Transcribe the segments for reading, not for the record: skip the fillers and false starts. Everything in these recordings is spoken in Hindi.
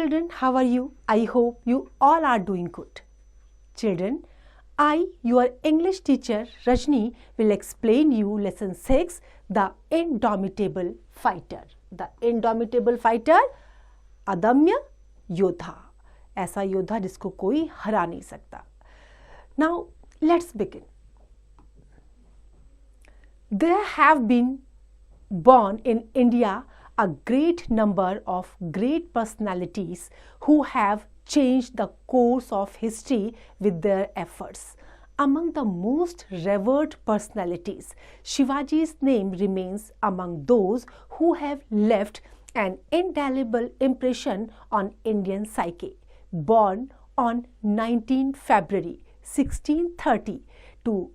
children, how are you? I hope you all are doing good. Children, I, your English teacher Rajni, will explain you lesson 6, The Indomitable Fighter. The Indomitable Fighter, अदम्य योद्धा, ऐसा योद्धा जिसको कोई हरा नहीं सकता. Now, let's begin. There have been born in India a great number of great personalities who have changed the course of history with their efforts. Among the most revered personalities, Shivaji's name remains among those who have left an indelible impression on Indian psyche. Born on 19 February 1630 to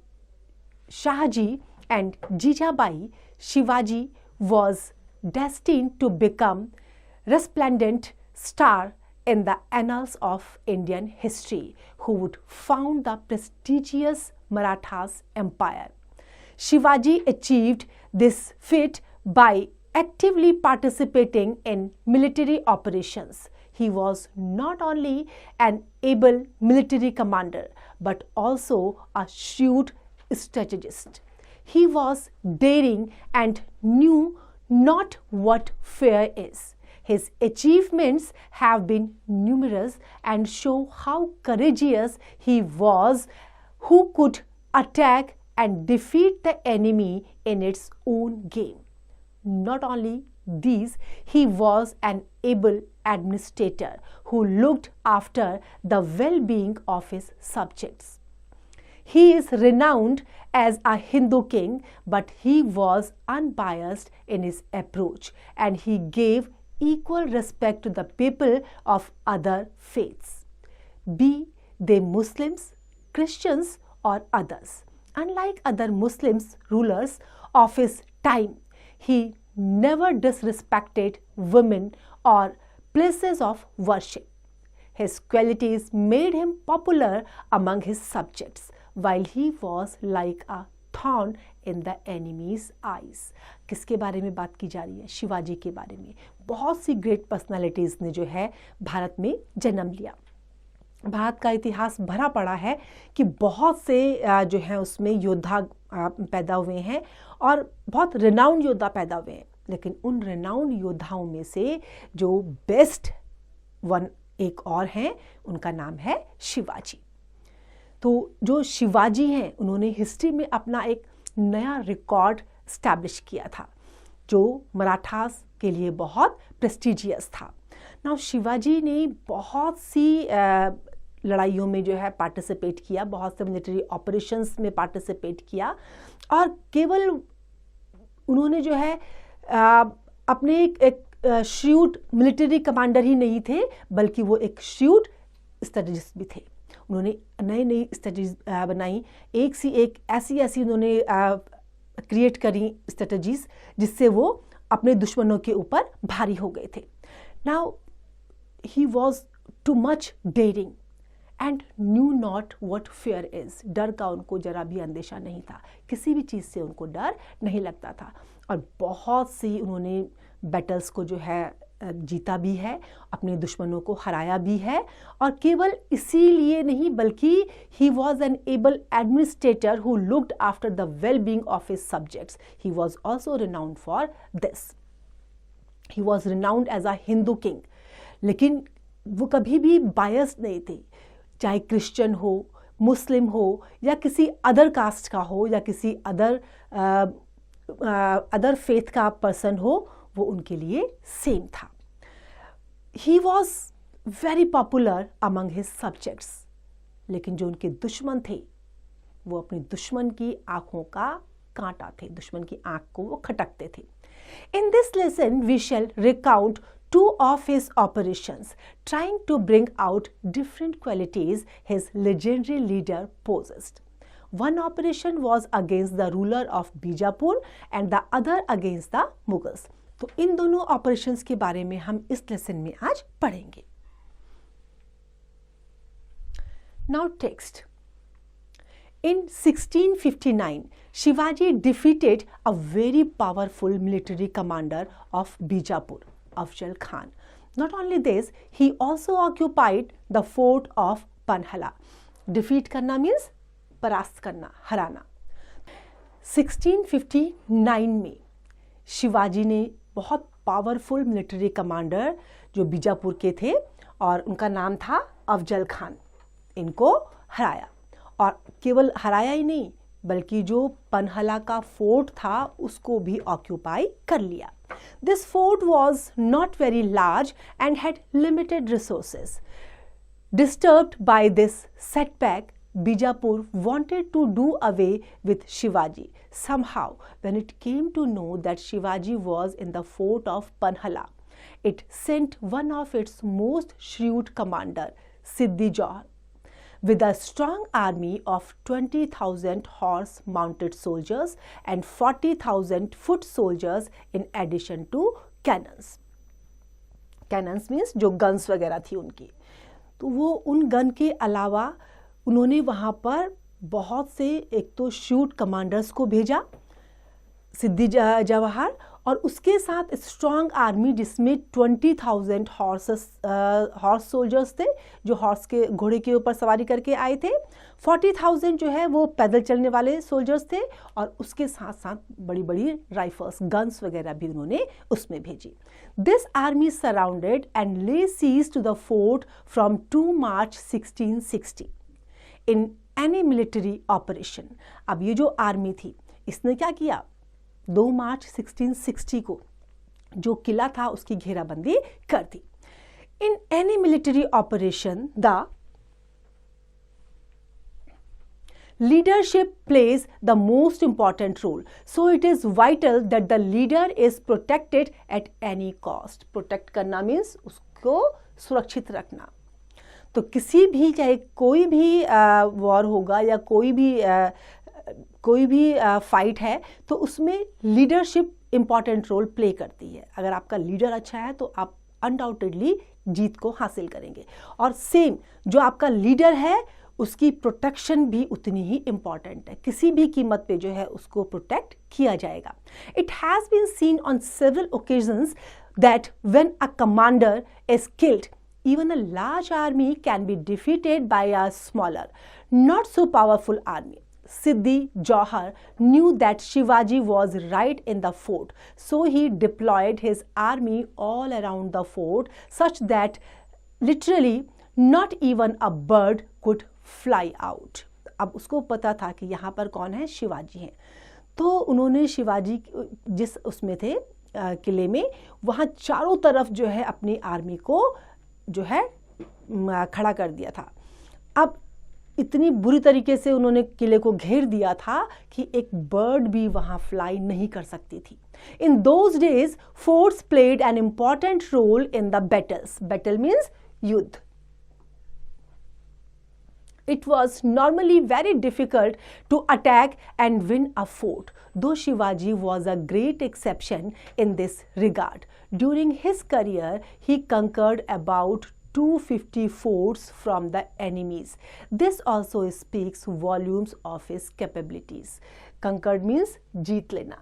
Shahji and Jijabai, Shivaji was destined to become resplendent star in the annals of Indian history, who would found the prestigious Marathas empire. Shivaji achieved this feat by actively participating in military operations. He was not only an able military commander but also a shrewd strategist. He was daring and knew not what fear is. His achievements have been numerous and show how courageous he was, who could attack and defeat the enemy in its own game. Not only these, he was an able administrator who looked after the well-being of his subjects. He is renowned as a Hindu king, but he was unbiased in his approach and he gave equal respect to the people of other faiths, be they Muslims, Christians or others. Unlike other Muslims rulers of his time, he never disrespected women or places of worship. His qualities made him popular among his subjects, while he was like a thorn in the enemy's eyes. किसके बारे में बात की जा रही है? शिवाजी के बारे में. बहुत सी ग्रेट पर्सनालिटीज़ ने जो है भारत में जन्म लिया. भारत का इतिहास भरा पड़ा है कि बहुत से जो हैं उसमें योद्धा पैदा हुए हैं और बहुत रिनाउंड योद्धा पैदा हुए हैं. लेकिन उन रिनाउंड योद्धाओं में से जो बेस्ट वन एक और हैं, उनका नाम है शिवाजी. तो जो शिवाजी हैं, उन्होंने हिस्ट्री में अपना एक नया रिकॉर्ड स्टैब्लिश किया था जो मराठास के लिए बहुत प्रेस्टिजियस था. नाउ शिवाजी ने बहुत सी लड़ाइयों में जो है पार्टिसिपेट किया, बहुत से मिलिट्री ऑपरेशंस में पार्टिसिपेट किया और केवल उन्होंने जो है अपने एक श्रूड मिलिट्री कमांडर ही नहीं थे, बल्कि वो एक श्रूड स्ट्रेटजिस्ट भी थे. उन्होंने नई नई स्ट्रेटजीज बनाई, एक सी एक ऐसी उन्होंने क्रिएट करी स्ट्रेटजीज जिससे वो अपने दुश्मनों के ऊपर भारी हो गए थे. Now he was too much daring and knew not what fear is. डर का उनको जरा भी अंदेशा नहीं था, किसी भी चीज़ से उनको डर नहीं लगता था और बहुत सी उन्होंने बैटल्स को जो है जीता भी है, अपने दुश्मनों को हराया भी है. और केवल इसीलिए नहीं बल्कि he was an able administrator who looked after the well being of his subjects. He was also renowned for this. He was renowned as a Hindu king. लेकिन वो कभी भी बायस्ड नहीं थे, चाहे क्रिश्चियन हो, मुस्लिम हो या किसी अदर कास्ट का हो या किसी अदर फेथ का पर्सन हो, वो उनके लिए सेम था. He was very popular among his subjects. लेकिन जो उनके दुश्मन थे वो अपने दुश्मन की आंखों का कांटा थे, दुश्मन की आंख को वो खटकते थे. In this lesson we shall recount two of his operations, trying to bring out different qualities his legendary leader possessed. One operation was against the ruler of Bijapur and the other against the Mughals. तो इन दोनों ऑपरेशंस के बारे में हम इस लेसन में आज पढ़ेंगे. Now text. In 1659, Shivaji defeated a very powerful military commander of Bijapur, Afzal Khan. Not only this, he also occupied the fort of Panhala. Defeat करना means परास्त करना, हराना. 1659 में शिवाजी ने बहुत पावरफुल मिलिट्री कमांडर जो बीजापुर के थे और उनका नाम था अफजल खान, इनको हराया. और केवल हराया ही नहीं बल्कि जो पनहला का फोर्ट था उसको भी ऑक्यूपाई कर लिया. This fort was not very large and had limited resources. Disturbed by this setback, Bijapur wanted to do away with Shivaji. Somehow, when it came to know that Shivaji was in the fort of Panhala, it sent one of its most shrewd commander, Siddhi Johar, with a strong army of 20,000 horse-mounted soldiers and 40,000 foot soldiers in addition to cannons. Cannons means जो guns वगैरह थी उनकी. तो वो उन गन के अलावा उन्होंने वहाँ पर बहुत से एक तो शूट कमांडर्स को भेजा, सिद्धि जवाहर, और उसके साथ स्ट्रॉन्ग आर्मी जिसमें 20,000 हॉर्स सोल्जर्स थे जो हॉर्स के घोड़े के ऊपर सवारी करके आए थे. 40,000 जो है वो पैदल चलने वाले सोल्जर्स थे और उसके साथ साथ बड़ी बड़ी राइफल्स गन्स वगैरह भी उन्होंने उसमें भेजी. This army surrounded and lay siege to the fort from 2 March 1660 in any military operation. अब ये जो आर्मी थी इसने क्या किया, 2 मार्च 1660 को जो किला था उसकी घेराबंदी कर दी. In any military operation the leadership plays the most important role, so it is vital that the leader is protected at any cost. Protect करना means उसको सुरक्षित रखना. तो किसी भी चाहे कोई भी वॉर होगा या कोई भी फाइट है तो उसमें लीडरशिप इंपॉर्टेंट रोल प्ले करती है. अगर आपका लीडर अच्छा है तो आप अनडाउटेडली जीत को हासिल करेंगे. और सेम जो आपका लीडर है उसकी प्रोटेक्शन भी उतनी ही इंपॉर्टेंट है. किसी भी कीमत पे जो है उसको प्रोटेक्ट किया जाएगा. It has been seen on several occasions that when a commander is killed, even a large army can be defeated by a smaller, not so powerful army. Siddhi Johar knew that Shivaji was right in the fort, so he deployed his army all around the fort such that literally not even a bird could fly out. अब उसको पता था कि यहाँ पर कौन है, शिवाजी हैं. तो उन्होंने शिवाजी जिस उसमें थे किले में, वहाँ चारों तरफ जो है अपनी आर्मी को जो है खड़ा कर दिया था. अब इतनी बुरी तरीके से उन्होंने किले को घेर दिया था कि एक बर्ड भी वहां फ्लाई नहीं कर सकती थी. In those days forts played an important role in the battles. Battle means युद्ध. It was normally very difficult to attack and win a fort, though Shivaji was a great exception in this regard. During his career, he conquered about 250 forts from the enemies. This also speaks volumes of his capabilities. Conquered means जीत लेना.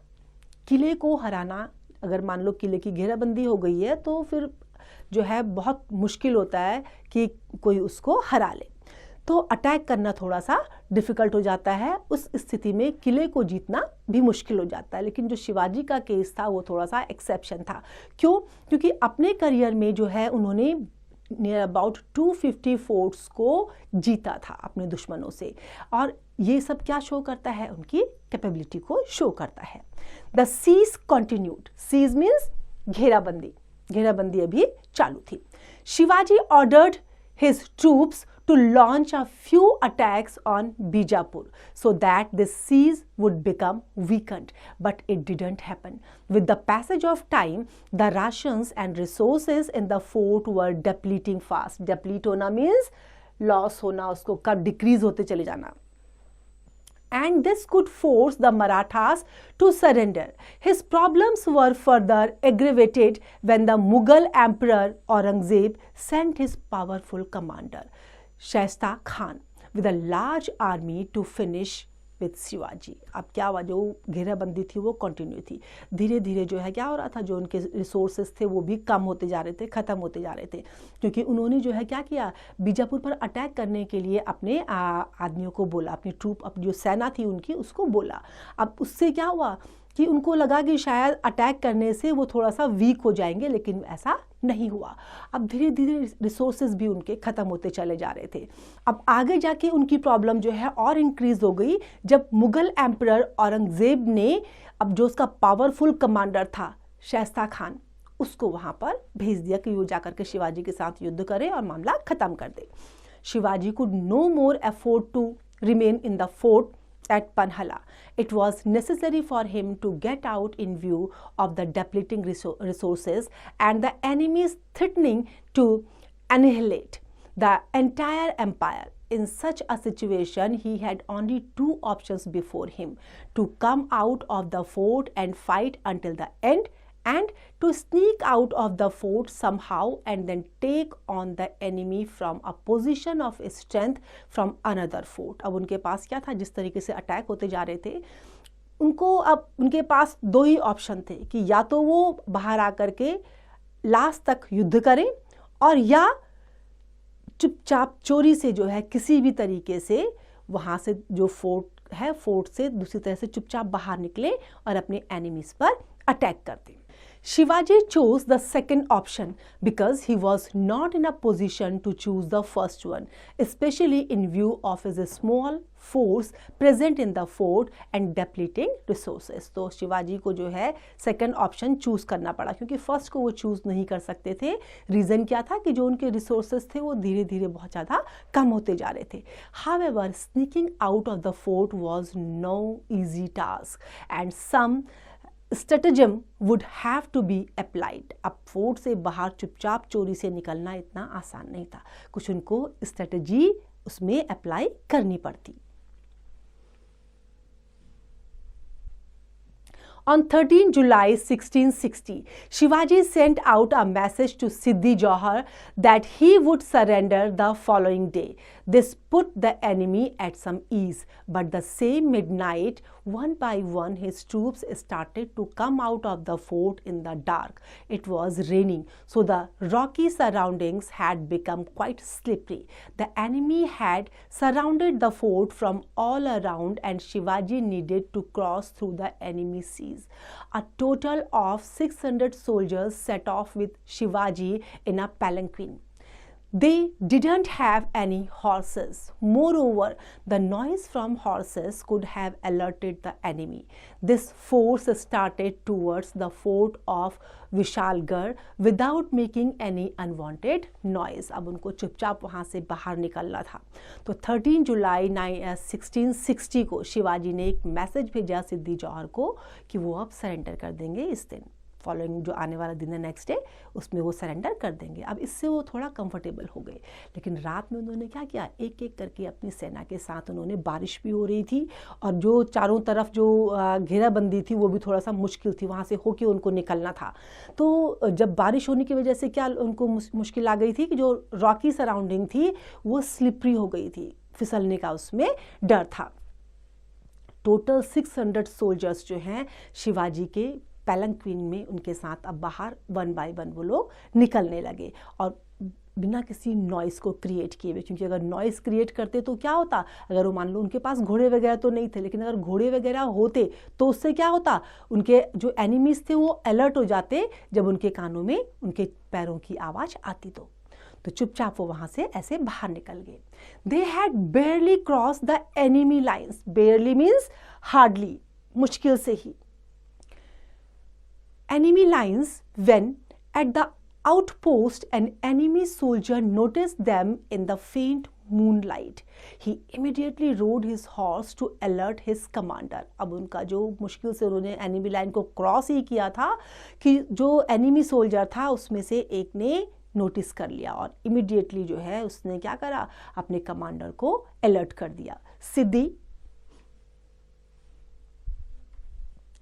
किले को हराना, अगर मान लो किले की घेराबंदी हो गई है तो फिर जो है बहुत मुश्किल होता है कि कोई उसको हरा ले. तो अटैक करना थोड़ा सा डिफ़िकल्ट हो जाता है. उस स्थिति में किले को जीतना भी मुश्किल हो जाता है. लेकिन जो शिवाजी का केस था वो थोड़ा सा एक्सेप्शन था. क्यों? क्योंकि अपने करियर में जो है उन्होंने नियर अबाउट 250 फोर्ट्स को जीता था अपने दुश्मनों से. और ये सब क्या शो करता है, उनकी कैपेबिलिटी को शो करता है. The siege continued. Siege means घेराबंदी. घेराबंदी अभी चालू थी. Shivaji ordered his troops to launch a few attacks on Bijapur so that the siege would become weakened, but it didn't happen. With the passage of time, the rations and resources in the fort were depleting fast. Deplete होना means loss होना, उसको कब decrease होते चले जाना. And this could force the Marathas to surrender. His problems were further aggravated when the Mughal Emperor Aurangzeb sent his powerful commander Shaista Khan with a large army to finish with Shivaji. अब क्या हुआ, जो घेराबंदी थी वो कंटिन्यू थी। धीरे धीरे जो है क्या हो रहा था, जो उनके रिसोर्सेज थे वो भी कम होते जा रहे थे, ख़त्म होते जा रहे थे, क्योंकि उन्होंने जो है क्या किया, बीजापुर पर अटैक करने के लिए अपने आदमियों को बोला, अपनी ट्रूप, अपनी जो सेना थी उनकी, उसको बोला। अब उससे क्या हुआ कि उनको लगा कि शायद अटैक करने से वो थोड़ा सा वीक हो जाएंगे, लेकिन ऐसा नहीं हुआ। अब धीरे धीरे रिसोर्सेज भी उनके ख़त्म होते चले जा रहे थे। अब आगे जाके उनकी प्रॉब्लम जो है और इंक्रीज हो गई जब मुगल एम्परर औरंगजेब ने, अब जो उसका पावरफुल कमांडर था शाइस्ता खान, उसको वहाँ पर भेज दिया कि वो जाकर के शिवाजी के साथ युद्ध करे और मामला ख़त्म कर दे। Shivaji could no more afford to remain in the fort at Panhala. It was necessary for him to get out in view of the depleting resources and the enemies threatening to annihilate the entire empire. In such a situation, he had only two options before him: to come out of the fort and fight until the end, and to sneak out of the fort somehow and then take on the enemy from a position of strength from another fort. अब उनके पास क्या था, जिस तरीके से अटैक होते जा रहे थे, उनको अब उनके पास दो ही ऑप्शन थे कि या तो वो बाहर आकर के लास्ट तक युद्ध करें, और या चुपचाप चोरी से जो है किसी भी तरीके से वहाँ से जो फोर्ट है, फोर्ट से दूसरी तरह से चुपचाप बाहर निकले और अपने एनिमीज पर अटैक कर दें। Shivaji chose the second option because he was not in a position to choose the first one, especially in view of his small force present in the fort and depleting resources. तो शिवाजी को जो है सेकंड ऑप्शन चूज करना पड़ा, क्योंकि फर्स्ट को वो चूज नहीं कर सकते थे। रीज़न क्या था कि जो उनके रिसोर्सेज थे वो धीरे धीरे बहुत ज़्यादा कम होते जा रहे थे। However, sneaking out of the fort was no easy task and some stratagem would have to be applied. अब फोर्ट से बाहर चुपचाप चोरी से निकलना इतना आसान नहीं था, कुछ उनको स्ट्रेटजी उसमें अप्लाई करनी पड़ती। On 13 July 1660, Shivaji sent out a message to Siddhi Johar that he would surrender the following day. This put the enemy at some ease, but the same midnight, one by one, his troops started to come out of the fort in the dark. It was raining, so the rocky surroundings had become quite slippery. The enemy had surrounded the fort from all around, and Shivaji needed to cross through the enemy seas. A total of 600 soldiers set off with Shivaji in a palanquin. They didn't have any horses. Moreover, the noise from horses could have alerted the enemy. This force started towards the fort of Vishalgarh without making any unwanted noise. अब उनको चुपचाप वहाँ से बाहर निकलना था। तो 13 जुलाई 1660 को शिवाजी ने एक मैसेज भेजा सिद्धि जौहर को कि वो अब सरेंडर कर देंगे इस दिन। फॉलोइंग जो आने वाला दिन है नेक्स्ट डे, उसमें वो सरेंडर कर देंगे। अब इससे वो थोड़ा कंफर्टेबल हो गए, लेकिन रात में उन्होंने क्या किया, एक एक करके अपनी सेना के साथ उन्होंने, बारिश भी हो रही थी और जो चारों तरफ जो घेराबंदी थी वो भी थोड़ा सा मुश्किल थी, वहाँ से होके उनको निकलना था। तो जब बारिश होने की वजह से क्या उनको मुश्किल आ गई थी कि जो रॉकी सराउंडिंग थी वो स्लिपरी हो गई थी, फिसलने का उसमें डर था। टोटल 600 सोल्जर्स जो हैं शिवाजी के पैलंक्विन में उनके साथ अब बाहर वन बाय वन वो लोग निकलने लगे, और बिना किसी नॉइस को क्रिएट किए हुए, क्योंकि अगर नॉइस क्रिएट करते तो क्या होता, अगर वो मान लो उनके पास घोड़े वगैरह तो नहीं थे, लेकिन अगर घोड़े वगैरह होते तो उससे क्या होता, उनके जो एनिमीज थे वो अलर्ट हो जाते जब उनके कानों में उनके पैरों की आवाज़ आती तो चुपचाप वो वहाँ से ऐसे बाहर निकल गए। They had बेयरली cross the enemy lines. बेयरली means hardly, मुश्किल से ही। Enemy lines when at the outpost an enemy soldier noticed them in the faint moonlight. He immediately rode his horse to alert his commander. अब उनका जो मुश्किल से उन्होंने एनिमी लाइन को क्रॉस ही किया था कि जो एनिमी सोल्जर था उसमें से एक ने नोटिस कर लिया और इमीडिएटली जो है उसने क्या करा, अपने कमांडर को अलर्ट कर दिया। सिद्धि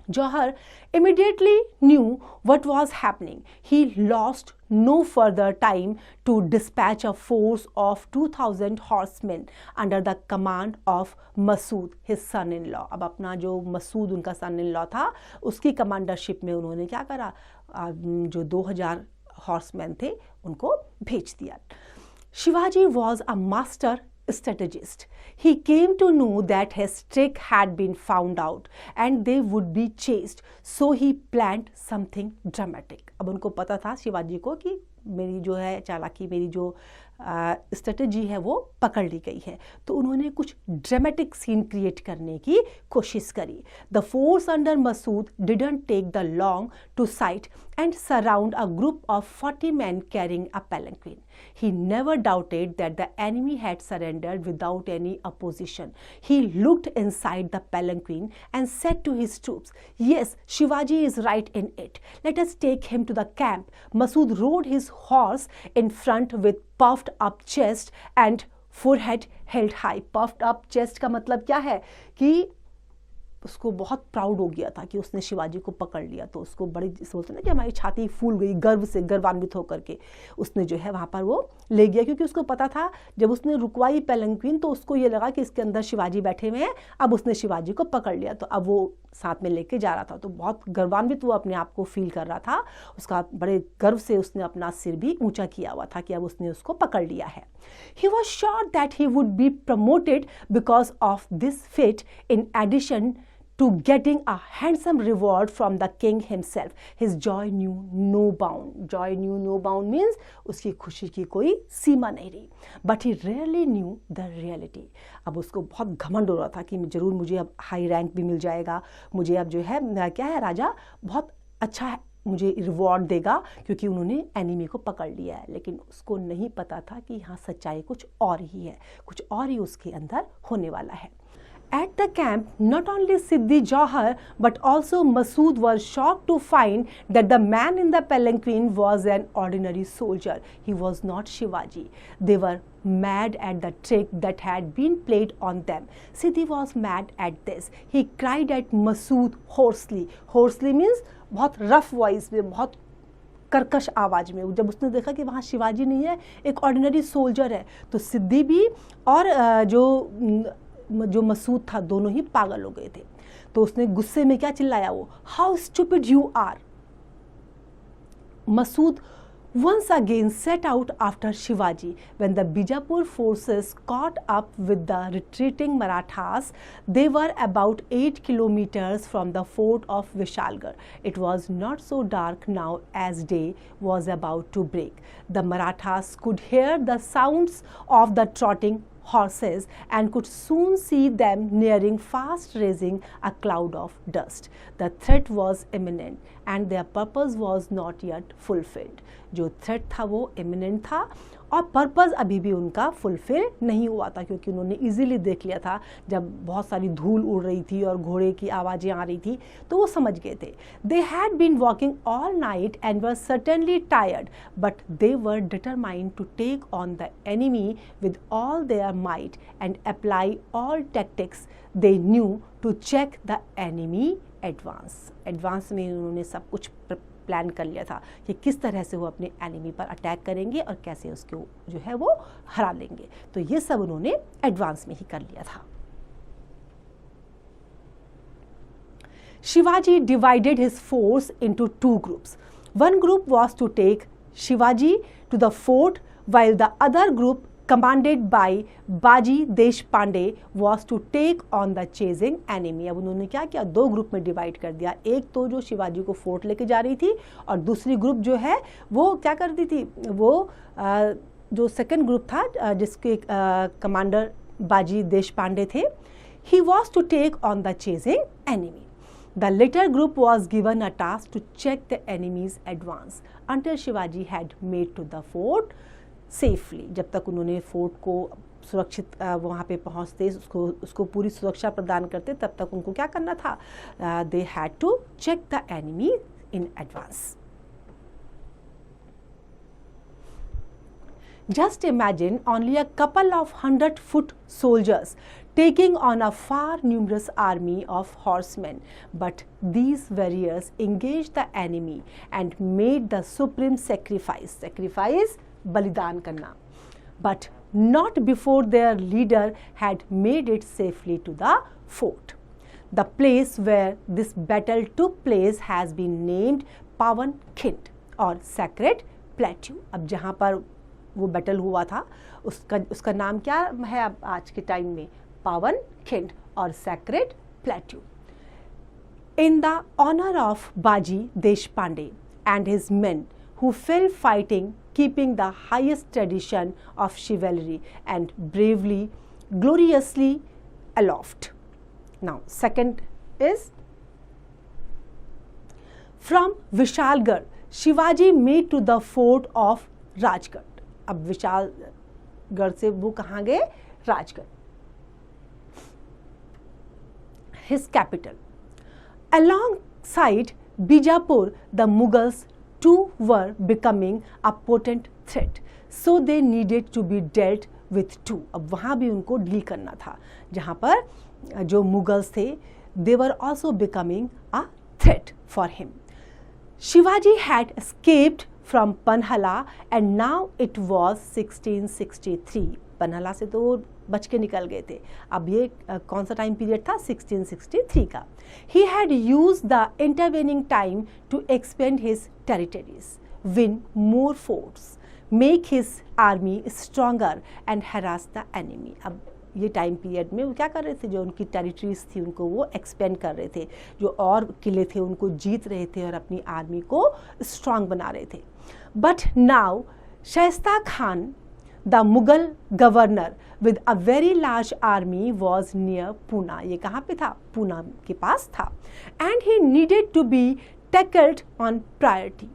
Johar immediately knew what was happening. He lost no further time to dispatch a force of 2,000 horsemen under the command of Masood, his son-in-law. अब अपना जो मसूद उनका son-in-law था, उसकी कमांडरशिप में उन्होंने क्या करा, जो 2,000 हॉर्समैन थे उनको भेज दिया. Shivaji was a master strategist. He came to know that his trick had been found out and they would be chased. So he planned something dramatic. अब उनको पता था शिवाजी को कि मेरी जो है चालाकी, मेरी जो स्ट्रेटजी है वो पकड़ ली गई है, तो उन्होंने कुछ ड्रामेटिक सीन क्रिएट करने की कोशिश करी. The force under Masud didn't take the long to sight and surround a group of 40 men carrying a palanquin. He never doubted that the enemy had surrendered without any opposition. He looked inside the palanquin and said to his troops, "Yes, Shivaji is right in it. Let us take him to the camp." Masood rode his horse in front with puffed up chest and forehead held high. Puffed up chest का मतलब क्या है कि उसको बहुत प्राउड हो गया था कि उसने शिवाजी को पकड़ लिया, तो उसको बड़ी सोचते ना कि हमारी छाती फूल गई गर्व से, गर्वान्वित होकर के उसने जो है वहाँ पर वो ले गया, क्योंकि उसको पता था जब उसने रुकवाई पेलंक्विन तो उसको ये लगा कि इसके अंदर शिवाजी बैठे हुए हैं. अब उसने शिवाजी को पकड़ लिया तो अब वो साथ में लेके जा रहा था, तो बहुत गर्वान्वित वो अपने आप को फील कर रहा था. उसका बड़े गर्व से उसने अपना सिर भी ऊंचा किया हुआ था कि अब उसने उसको पकड़ लिया है. He was sure that he would be promoted because of this feat, in addition to getting a handsome reward from the king himself. His joy knew no bound. Joy knew no bound means उसकी खुशी की कोई सीमा नहीं रही. But he rarely knew the reality. अब उसको बहुत घमंड हो रहा था कि जरूर मुझे अब हाई रैंक भी मिल जाएगा, मुझे अब जो है क्या है, राजा बहुत अच्छा है, मुझे रिवॉर्ड देगा क्योंकि उन्होंने एनिमी को पकड़ लिया है. लेकिन उसको नहीं पता था कि यहाँ सच्चाई कुछ और ही है, कुछ और ही उसके अंदर होने वाला है. At the camp, not only Siddhi Johar but also Masood were shocked to find that the man in the palanquin was an ordinary soldier. He was not Shivaji. They were mad at the trick that had been played on them. Siddhi was mad at this. He cried at Masood hoarsely. Hoarsely means बहुत rough voice में, बहुत कर्कश आवाज़ में. जब उसने देखा कि वहाँ शिवाजी नहीं है, एक ऑर्डिनरी सोल्जर है, तो सिद्धि भी और जो मसूद था दोनों ही पागल हो गए थे. तो उसने गुस्से में क्या चिल्लाया, वो how stupid you are. Masud once again set out after Shivaji. When the Bijapur forces caught up with the retreating Marathas, they were about 8 kilometers from the fort of Vishalgarh. It was not so dark now as day was about to break. The Marathas could hear the sounds of the trotting horses and could soon see them nearing, fast raising a cloud of dust. The threat was imminent and their purpose was not yet fulfilled. जो थ्रेट था वो इमिनेंट था और पर्पज़ अभी भी उनका फुलफिल नहीं हुआ था, क्योंकि उन्होंने इजीली देख लिया था. जब बहुत सारी धूल उड़ रही थी और घोड़े की आवाज़ें आ रही थी तो वो समझ गए थे. They had been walking all night and were certainly tired, but they were determined to take on the enemy with all their might and apply all tactics they knew to check the enemy advance. Advance में उन्होंने सब कुछ प्लान कर लिया था कि किस तरह से वो अपने एनिमी पर अटैक करेंगे और कैसे उसको जो है वो हरा लेंगे. तो ये सब उन्होंने एडवांस में ही कर लिया था. Shivaji divided his force into two groups. One group was to take Shivaji to the fort, while the other group, commanded by बाजी Deshpande, was to take on the chasing enemy. अब उन्होंने क्या किया, दो ग्रुप में डिवाइड कर दिया. एक तो जो शिवाजी को फोर्ट लेके जा रही थी और दूसरी ग्रुप जो है वो क्या करती थी, वो जो सेकंड ग्रुप था जिसके कमांडर बाजी देशपांडे थे, he was to take on the chasing enemy. The latter group was given a task to check the enemy's advance until Shivaji had made to the fort safely. जब तक उन्होंने फोर्ट को सुरक्षित वहाँ पे पहुँचते, उसको पूरी सुरक्षा प्रदान करते, तब तक उनको क्या करना था, they had to check the enemy in advance. Just imagine only a couple of 100-foot soldiers taking on a far numerous army of horsemen. But these warriors engaged the enemy and made the supreme sacrifice. Sacrifice, बलिदान करना. But not before their leader had made it safely to the fort. The place where this battle took place has been named पावन खिंड और sacred plateau. अब जहाँ पर वो बैटल हुआ था उसका नाम क्या है अब आज के टाइम में? पावन खिंड और sacred plateau. In the honor of Baji Deshpande and his men who fell fighting, keeping the highest tradition of chivalry and bravely, gloriously aloft. Now, second is from Vishalgarh, Shivaji made to the fort of Rajgarh. अब विशालगढ़ से वो कहाँ गए? Rajgarh. His capital. Alongside Bijapur, the Mughals too were becoming a potent threat. So they needed to be dealt with too. अब वहाँ भी उनको डील करना था. जहाँ पर जो मुगल्स थे, they were also becoming a threat for him. Shivaji had escaped from Panhala and now it was 1663. Panhala से तो वो बच के निकल गए थे. अब ये कौन सा टाइम पीरियड था? 1663 का. He had used the intervening time to expand his territories, win more forts, make his army stronger and harass the enemy. अब ये टाइम पीरियड में वो क्या कर रहे थे? जो उनकी टेरिटरीज थी उनको वो एक्सपेंड कर रहे थे, जो और किले थे उनको जीत रहे थे और अपनी आर्मी को स्ट्रांग बना रहे थे. But now Shaista Khan, the Mughal governor with a very large army, was near Poona. ये कहाँ पे था? पूना के पास था. And he needed to be tackled on priority.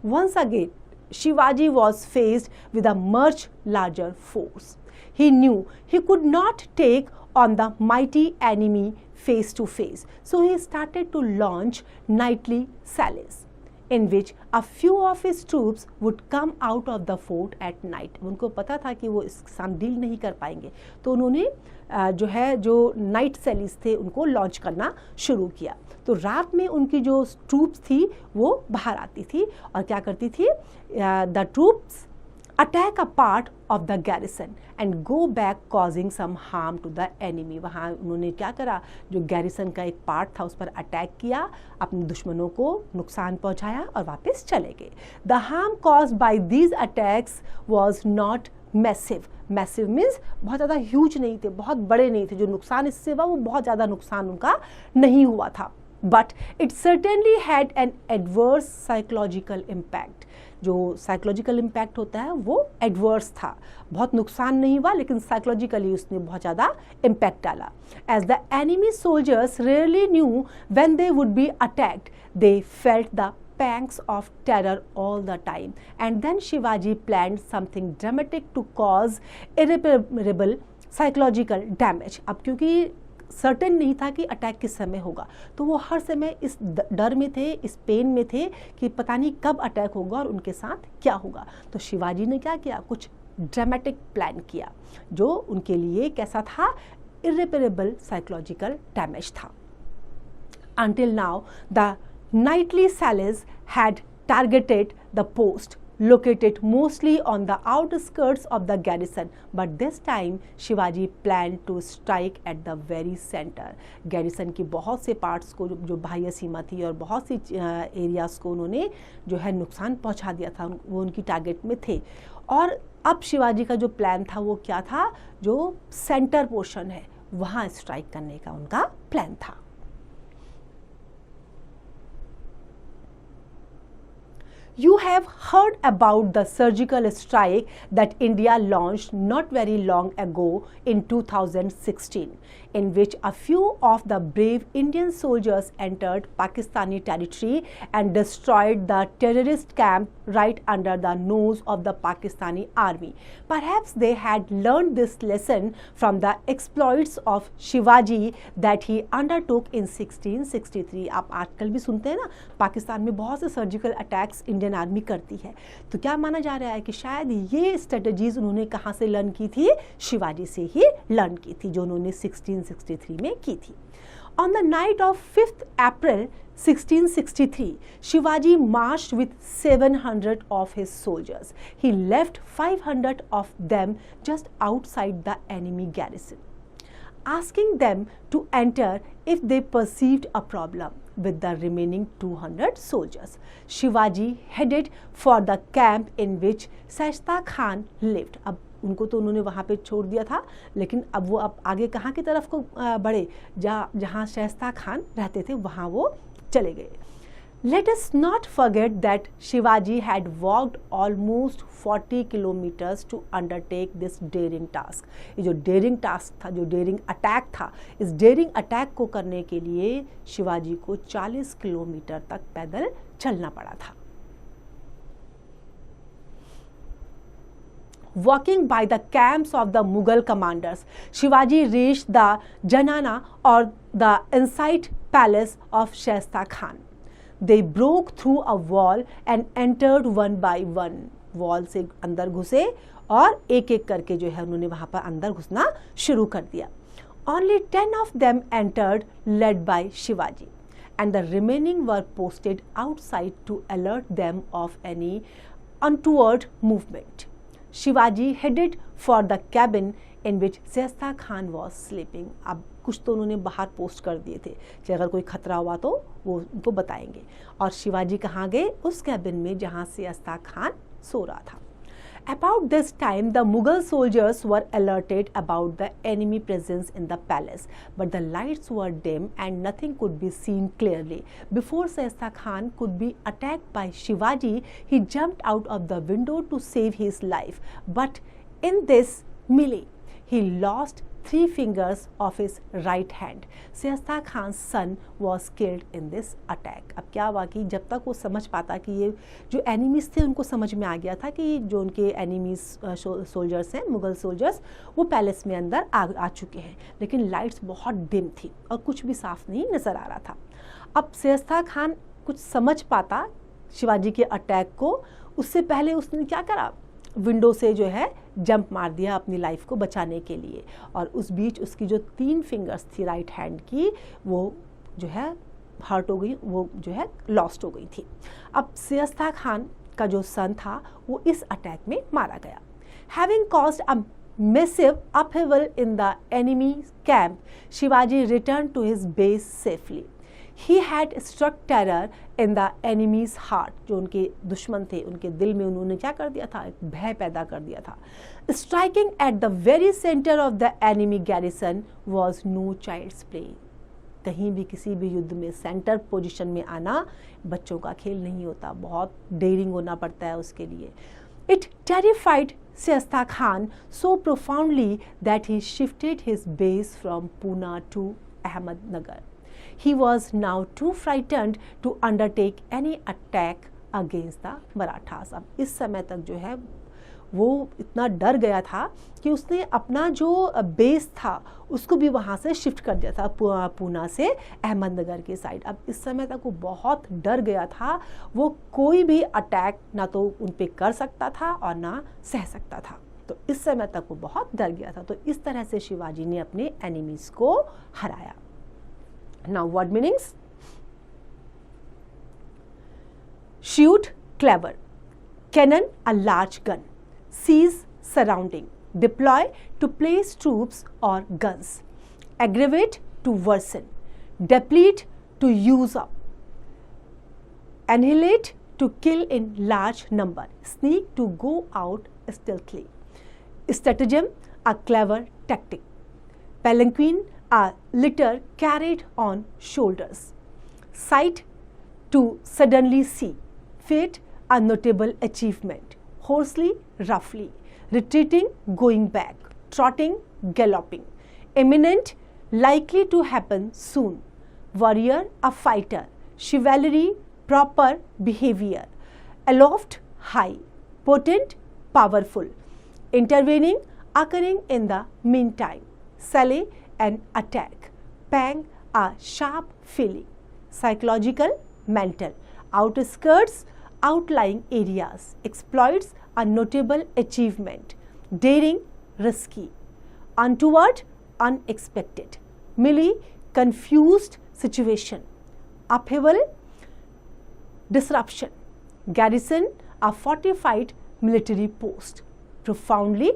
Once again Shivaji was faced with a much larger force. He knew he could not take on the mighty enemy face to face. So he started to launch nightly sallies in which a few of his troops would come out of the fort at night. उनको पता था कि वो इसके साथ डील नहीं कर पाएंगे, तो उन्होंने जो नाइट सैलीज थे उनको लॉन्च करना शुरू किया. तो रात में उनकी जो ट्रूप्स थी वो बाहर आती थी और क्या करती थी? The troops attack a part of the garrison and go back causing some harm to the enemy. वहाँ उन्होंने क्या करा? जो गैरिसन का एक पार्ट था उस पर अटैक किया, अपने दुश्मनों को नुकसान पहुँचाया और वापस चले गए. The harm caused by these attacks was not massive. Massive means बहुत ज़्यादा ह्यूज नहीं थे, बहुत बड़े नहीं थे. जो नुकसान इससे हुआ वो बहुत ज़्यादा नुकसान उनका नहीं हुआ था. But it certainly had an adverse psychological impact. जो साइकोलॉजिकल इम्पैक्ट होता है वो एडवर्स था. बहुत नुकसान नहीं हुआ लेकिन साइकोलॉजिकली उसने बहुत ज़्यादा इम्पैक्ट डाला. As the enemy soldiers rarely knew when they would be attacked, they felt the pangs of terror all the time. And then Shivaji planned something dramatic to cause irreparable psychological damage. अब क्योंकि सर्टेन नहीं था कि अटैक किस समय होगा, तो वो हर समय इस डर में थे, इस पेन में थे कि पता नहीं कब अटैक होगा और उनके साथ क्या होगा. तो शिवाजी ने क्या किया? कुछ ड्रामेटिक प्लान किया जो उनके लिए कैसा था? इर्रेपरेबल साइकोलॉजिकल डैमेज था. Until now, the nightly sallies had targeted the post located mostly on the outskirts of the garrison, but this time Shivaji planned to strike at the very center. garrison की बहुत से parts को जो बाह्य सीमा थी और बहुत सी areas को उन्होंने जो है नुकसान पहुंचा दिया था, वो उनकी टारगेट में थे. और अब शिवाजी का जो प्लान था वो क्या था? जो सेंटर पोर्शन है वहाँ स्ट्राइक करने का उनका प्लान था. You have heard about the surgical strike that India launched not very long ago in 2016, in which a few of the brave Indian soldiers entered Pakistani territory and destroyed the terrorist camp right under the nose of the Pakistani army. Perhaps they had learned this lesson from the exploits of Shivaji that he undertook in 1663. आप आजकल भी सुनते हैं ना, पाकिस्तान में बहुत से surgical attacks Indian Indian army करती है। तो क्या माना जा रहा है कि शायद ये स्ट्रेटजीज उन्होंने कहाँ से लर्न की थी, शिवाजी से ही लर्न की थी, जो उन्होंने 1663 में की थी। On the night of 5th April 1663, Shivaji marched with 700 of his soldiers. He left 500 of them just outside the enemy garrison, asking them to enter if they perceived a problem with the remaining 200 soldiers. Shivaji headed for the camp in which Shaista Khan lived. अब उनको तो उन्होंने वहाँ पे छोड़ दिया था, लेकिन अब वो अब आगे कहाँ की तरफ को बढ़े, जहाँ शाइस्ता खान रहते थे वहाँ वो चले गए। Let us not forget that Shivaji had walked almost 40 kilometers to undertake this daring task. ये जो daring task था, जो daring attack था, इस daring attack को करने के लिए शिवाजी को 40 किलोमीटर तक पैदल चलना पड़ा था। Walking by the camps of the Mughal commanders, Shivaji reached the Janana or the inside palace of Shaista Khan. They broke through a wall and entered one by one. Wall से अंदर घुसे और एक एक करके जो है उन्होंने वहाँ पर अंदर घुसना शुरू कर दिया। Only 10 of them entered, led by Shivaji, and the remaining were posted outside to alert them of any untoward movement. Shivaji headed for the cabin in which Shaista Khan was sleeping. अब कुछ तो उन्होंने बाहर पोस्ट कर दिए थे कि अगर कोई खतरा हुआ तो वो उनको बताएंगे। और शिवाजी कहाँ गए? उस कैबिन में जहाँ शाइस्ता खान सो रहा था। About this time, the Mughal soldiers were alerted about the enemy presence in the palace, but the lights were dim and nothing could be seen clearly. Before Shaista Khan could be attacked by Shivaji, he jumped out of the window to save his life. But in this melee, he lost 3 fingers of his right hand. Shaista Khan's son was killed in this attack. अब क्या हुआ कि जब तक वो समझ पाता कि ये जो एनिमीज थे उनको समझ में आ गया था कि जो उनके एनिमीज सोल्जर्स हैं, मुगल सोल्जर्स, वो पैलेस में अंदर आ चुके हैं, लेकिन लाइट्स बहुत डिम थी और कुछ भी साफ नहीं नज़र आ रहा था। अब शाइस्ता खान कुछ समझ पाता शिवाजी के अटैक को, उससे पहले उसने क्या करा, विंडो से जो है जंप मार दिया अपनी लाइफ को बचाने के लिए, और उस बीच उसकी जो 3 फिंगर्स थी राइट हैंड की वो जो है हर्ट हो गई, वो जो है लॉस्ट हो गई थी। अब शाइस्ता खान का जो सन था वो इस अटैक में मारा गया। Having caused a massive upheaval in the enemy camp, Shivaji returned to his base safely. He had struck terror in the enemy's heart. जो उनके दुश्मन थे उनके दिल में उन्होंने क्या कर दिया था, एक भय पैदा कर दिया था। Striking at the very center of the enemy garrison was no child's play. कहीं भी किसी भी युद्ध में सेंटर पोजीशन में आना बच्चों का खेल नहीं होता, बहुत डेयरिंग होना पड़ता है उसके लिए। It terrified Shaista Khan so profoundly that he shifted his base from Pune to Ahmednagar. He was now too frightened to undertake any attack against the Marathas. अब इस समय तक जो है वो इतना डर गया था कि उसने अपना जो बेस था उसको भी वहाँ से शिफ्ट कर दिया था, पूना से अहमदनगर की साइड। अब इस समय तक वो बहुत डर गया था, वो कोई भी अटैक ना तो उन पे कर सकता था और ना सह सकता था, तो इस समय तक वो बहुत डर गया था। तो इस तरह से शिवाजी ने अपने एनिमीज को हराया। Now what meanings? Shoot, clever. Cannon, a large gun. Seize, surrounding. Deploy, to place troops or guns. Aggravate, to worsen. Deplete, to use up. Annihilate, to kill in large number. Sneak, to go out stealthily. Stratagem, a clever tactic. Palanquin, a litter carried on shoulders. Sight, to suddenly see. Fate, a notable achievement. Hoarsely, roughly. Retreating, going back. Trotting, galloping. Imminent, likely to happen soon. Warrior, a fighter. Chivalry, proper behavior. Aloft, high. Potent, powerful. Intervening, occurring in the meantime. Sally, an attack. Pang, a sharp feeling. Psychological, mental. Outskirts, outlying areas, exploits a notable achievement, daring, risky, untoward, unexpected, merely confused situation, upheaval, disruption, garrison a fortified military post, profoundly,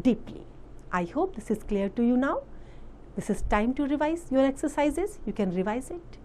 deeply. I hope this is clear to you now. This is time to revise your exercises. You can revise it.